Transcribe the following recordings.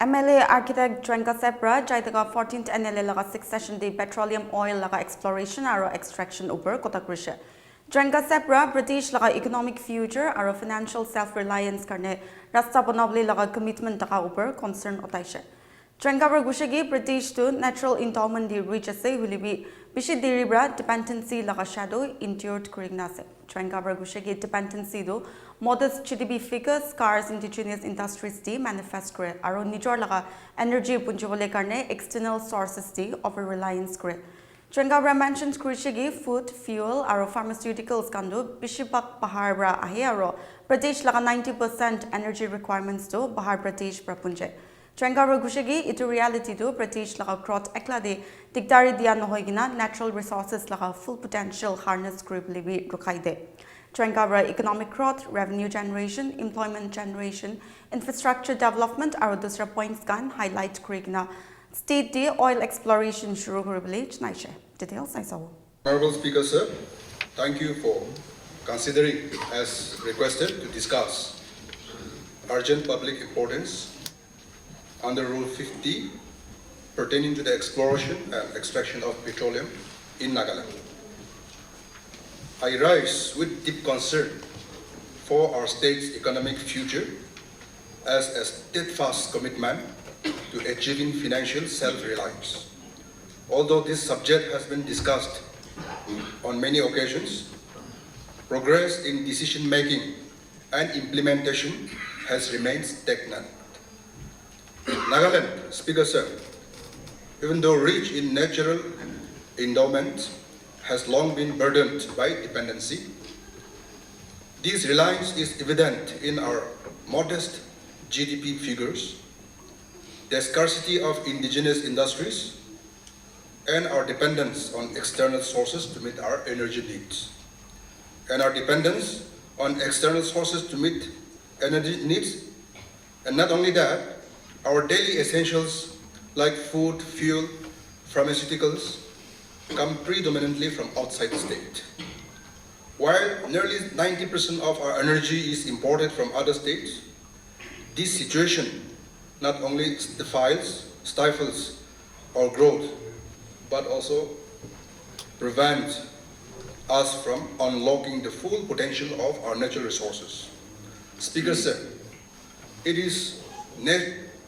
MLA architect JWENGA sepra jaitaka 14th NLA laga 6th session de petroleum oil laga exploration aro extraction upar kota krishe. JWENGA sepra British laga economic future aro financial self-reliance karne rasta banabli laga commitment taka upar concern otaishe. JWENGA bra gushegi British to natural endowment di reach ase hulibi bishi diribra dependency laga shadow endured kuringna ase. JWENGA bra gushegi dependency do modest GDP figures cars indigenous industries di manifest kore aro nijor laga energy punjobole karne external sources di over reliance kore. JWENGA bra mentions krishigi food fuel aro pharmaceuticals kandu bishibak bahar bra ahe aro British laga 90% energy requirements do bahar British bra punje. JWENGA bra gushigi itu reality do British laga krot ekla de digdari dia nohoigina natural resources laga full potential harness group libi rukai de. JWENGA bra economic growth, revenue generation, employment generation, infrastructure development are dusra points kan highlight krigna state day oil exploration shuru koribole chnaishe. Details I saw. Honorable Speaker, sir, thank you for considering as requested to discuss urgent public importance under Rule 50 pertaining to the exploration and extraction of petroleum in Nagaland. I rise with deep concern for our state's economic future as a steadfast commitment to achieving financial self-reliance. Although this subject has been discussed on many occasions, progress in decision-making and implementation has remained stagnant. Nagaland, Speaker Sir, even though rich in natural endowments, has long been burdened by dependency. This reliance is evident in our modest GDP figures, the scarcity of indigenous industries, and our dependence on external sources to meet our energy needs. And our dependence on external sources to meet energy needs, and not only that, our daily essentials like food, fuel, pharmaceuticals, come predominantly from outside the state. While nearly 90% of our energy is imported from other states, this situation not only stifles our growth, but also prevents us from unlocking the full potential of our natural resources. Speaker sir, it is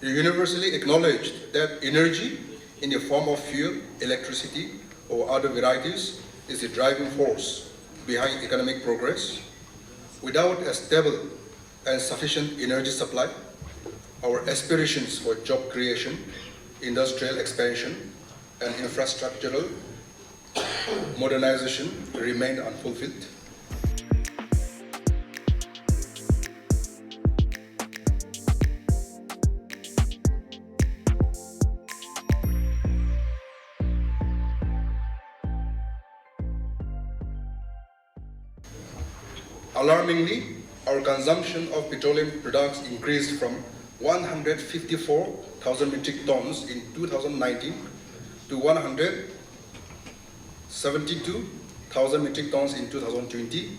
universally acknowledged that energy in the form of fuel, electricity, or other varieties is the driving force behind economic progress. Without a stable and sufficient energy supply, our aspirations for job creation, industrial expansion, and infrastructural modernization remain unfulfilled. Alarmingly, our consumption of petroleum products increased from 154,000 metric tons in 2019 to 172,000 metric tons in 2020.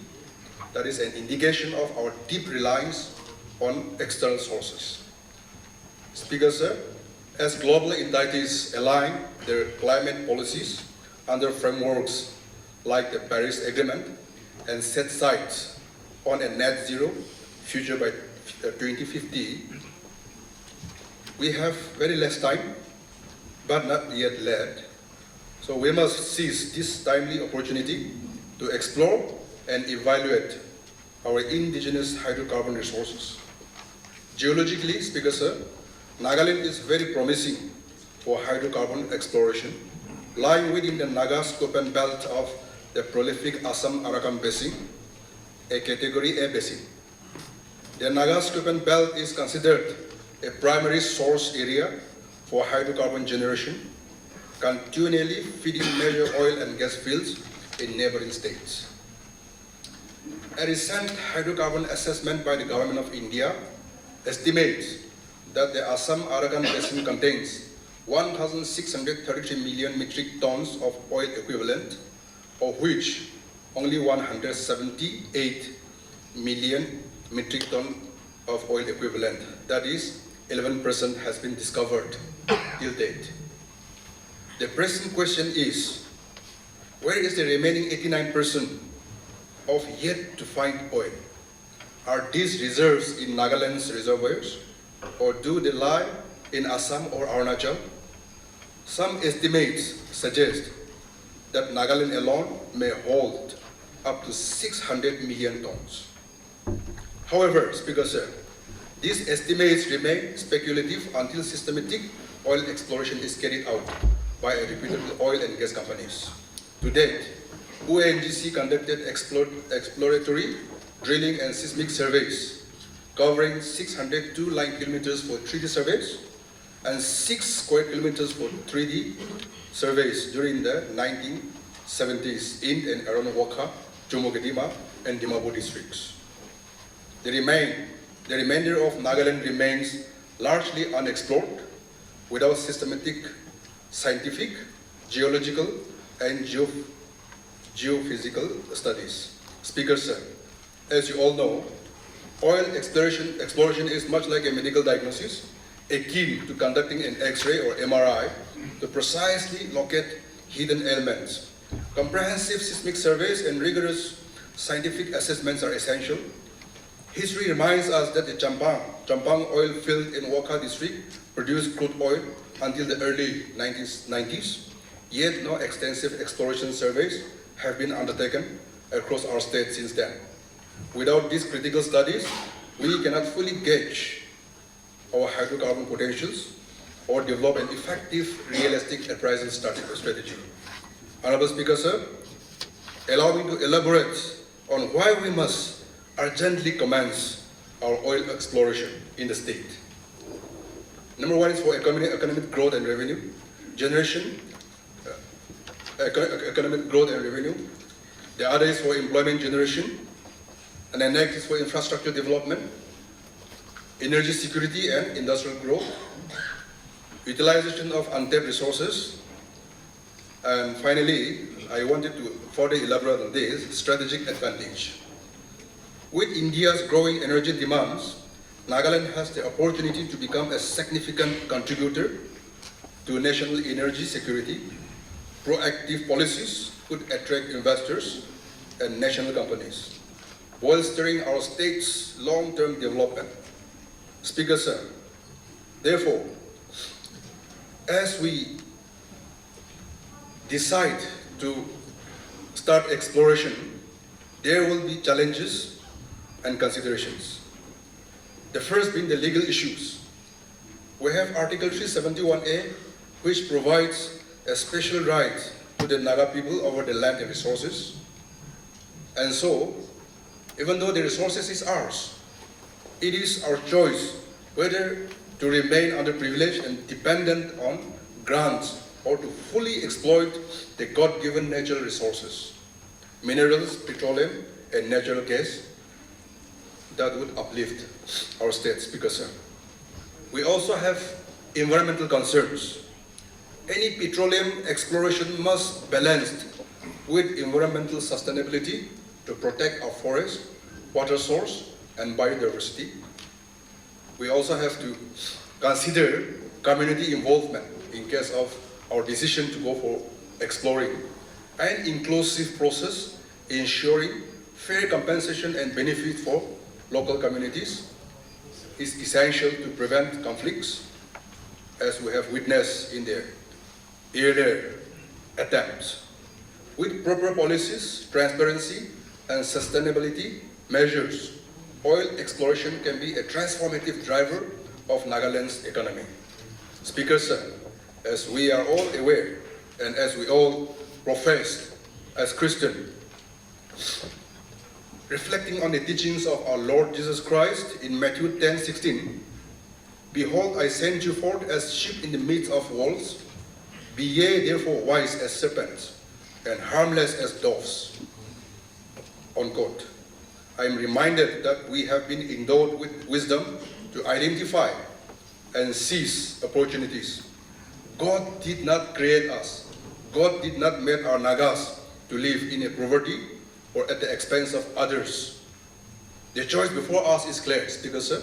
That is an indication of our deep reliance on external sources. Speaker sir, as global entities align their climate policies under frameworks like the Paris Agreement and set sights on a net zero future by 2050, we have very less time, but not yet late. So we must seize this timely opportunity to explore and evaluate our indigenous hydrocarbon resources. Geologically, Speaker sir, Nagaland is very promising for hydrocarbon exploration, lying within the Naga scope and belt of the prolific Assam-Arakan Basin, a Category A basin. The Naga scope and belt is considered a primary source area for hydrocarbon generation, continually feeding major oil and gas fields in neighboring states. A recent hydrocarbon assessment by the Government of India estimates that the Assam-Arakan Basin contains 1,633 million metric tons of oil equivalent, of which only 178 million metric ton of oil equivalent, that is 11% has been discovered till date. The present question is, where is the remaining 89% of yet to find oil? Are these reserves in Nagaland's reservoirs, or do they lie in Assam or Arunachal? Some estimates suggest that Nagaland alone may hold up to 600 million tons. However, Speaker Sir, these estimates remain speculative until systematic oil exploration is carried out by reputable oil and gas companies. To date, ONGC conducted exploratory drilling and seismic surveys covering 602 line kilometers for 3D surveys and 6 square kilometers for 3D surveys during the 1970s in and around Waka, Jomogedima, and Dimapur districts. The remainder of Nagaland remains largely unexplored without systematic scientific, geological, and geophysical studies. Speaker Sir, as you all know, oil exploration is much like a medical diagnosis, akin to conducting an X-ray or MRI to precisely locate hidden ailments. Comprehensive seismic surveys and rigorous scientific assessments are essential. History reminds us that the Champang oil field in Waka district produced crude oil until the early 1990s, yet no extensive exploration surveys have been undertaken across our state since then. Without these critical studies, we cannot fully gauge our hydrocarbon potentials or develop an effective, realistic appraisal strategy. Honorable Speaker, Sir, allow me to elaborate on why we must urgently commence our oil exploration in the state. Number one is for economic growth and revenue generation, economic growth and revenue. The other is for employment generation, and the next is for infrastructure development, energy security and industrial growth, utilization of untapped resources, and finally, I wanted to further elaborate on this, strategic advantage. With India's growing energy demands, Nagaland has the opportunity to become a significant contributor to national energy security. Proactive policies could attract investors and national companies, bolstering our state's long-term development. Speaker, Sir, therefore, as we decide to start exploration, there will be challenges and considerations. The first being the legal issues. We have Article 371A, which provides a special right to the Naga people over the land and resources. And so, even though the resources is ours, it is our choice whether to remain underprivileged and dependent on grants or to fully exploit the God-given natural resources, minerals, petroleum, and natural gas that would uplift our state, Speaker, Sir. We also have environmental concerns. Any petroleum exploration must balance with environmental sustainability to protect our forest, water source, and biodiversity. We also have to consider community involvement in case of our decision to go for exploring, and inclusive process ensuring fair compensation and benefit for local communities is essential to prevent conflicts, as we have witnessed in the earlier attempts. With proper policies, transparency, and sustainability measures, oil exploration can be a transformative driver of Nagaland's economy. Speaker, Sir, as we are all aware, and as we all profess as Christian, reflecting on the teachings of our Lord Jesus Christ in Matthew 10:16, behold, I send you forth as sheep in the midst of wolves. Be ye therefore wise as serpents and harmless as doves. Unquote. I am reminded that we have been endowed with wisdom to identify and seize opportunities. God did not create us. God did not make our Nagas to live in a poverty or at the expense of others. The choice before us is clear, Speaker, Sir,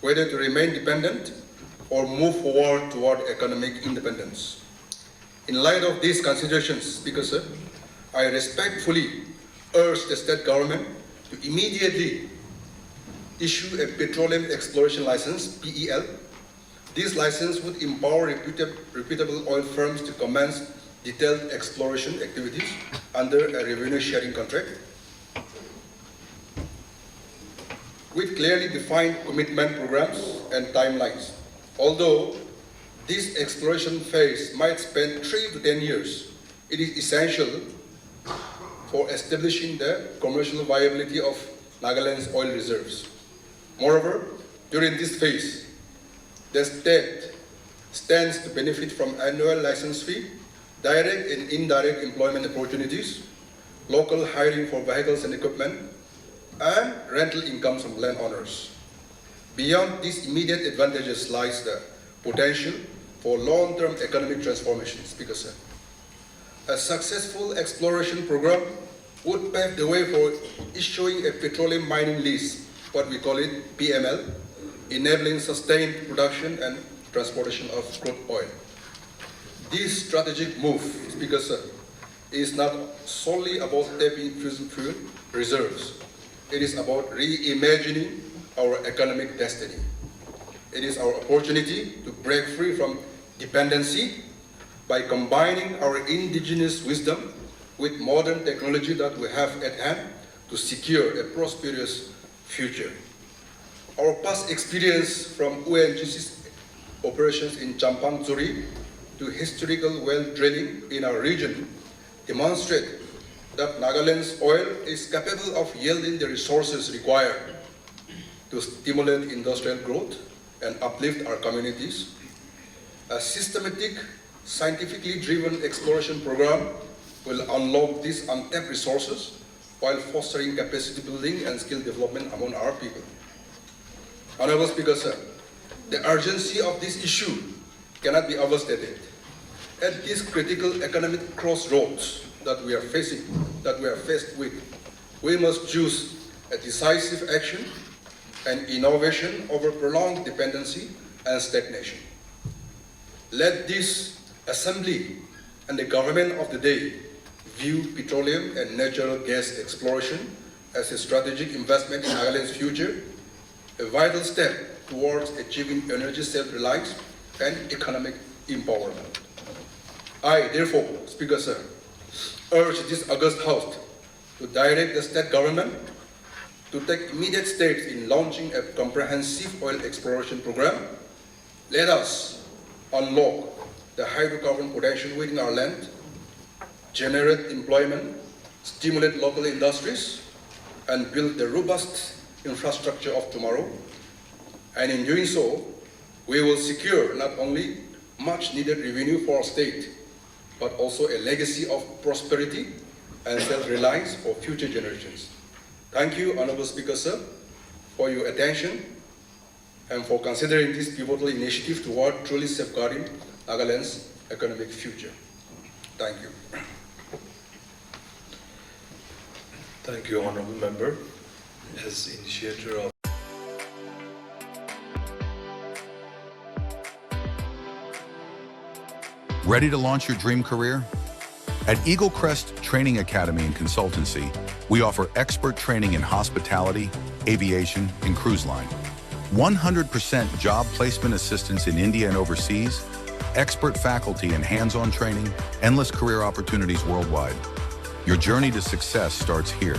whether to remain dependent or move forward toward economic independence. In light of these considerations, Speaker Sir, I respectfully urge the state government to immediately issue a petroleum exploration license, PEL. This license would empower reputable oil firms to commence detailed exploration activities under a revenue sharing contract with clearly defined commitment programs and timelines. Although this exploration phase might spend 3 to 10 years, it is essential for establishing the commercial viability of Nagaland's oil reserves. Moreover, during this phase, the state stands to benefit from annual license fee, direct and indirect employment opportunities, local hiring for vehicles and equipment, and rental incomes from landowners. Beyond these immediate advantages lies the potential for long-term economic transformation, Speaker Sir. A successful exploration program would pave the way for issuing a petroleum mining lease, what we call it PML, enabling sustained production and transportation of crude oil. This strategic move, Speaker Sir, is not solely about tapping fossil fuel reserves. It is about reimagining our economic destiny. It is our opportunity to break free from dependency by combining our indigenous wisdom with modern technology that we have at hand to secure a prosperous future. Our past experience from ONGC's operations in Champang Tsuri to historical well drilling in our region demonstrate that Nagaland's oil is capable of yielding the resources required to stimulate industrial growth and uplift our communities. A systematic, scientifically driven exploration program will unlock these untapped resources while fostering capacity building and skill development among our people. Honorable Speaker, Sir, the urgency of this issue cannot be overstated. At this critical economic crossroads that we are faced with, we must choose a decisive action and innovation over prolonged dependency and stagnation. Let this Assembly and the government of the day view petroleum and natural gas exploration as a strategic investment in Nagaland's future, a vital step towards achieving energy self-reliance and economic empowerment. I, therefore, Speaker Sir, urge this august House to direct the state government to take immediate steps in launching a comprehensive oil exploration program. Let us unlock the hydrocarbon potential within our land, generate employment, stimulate local industries, and build the robust infrastructure of tomorrow. And in doing so, we will secure not only much needed revenue for our state, but also a legacy of prosperity and self-reliance for future generations. Thank you, Honorable Speaker, Sir, for your attention and for considering this pivotal initiative toward truly safeguarding Nagaland's economic future. Thank you. Thank you, Honorable Member. As initiator of Ready to launch your dream career? At Eagle Crest Training Academy and Consultancy, we offer expert training in hospitality, aviation, and cruise line. 100% job placement assistance in India and overseas, expert faculty and hands-on training, endless career opportunities worldwide. Your journey to success starts here.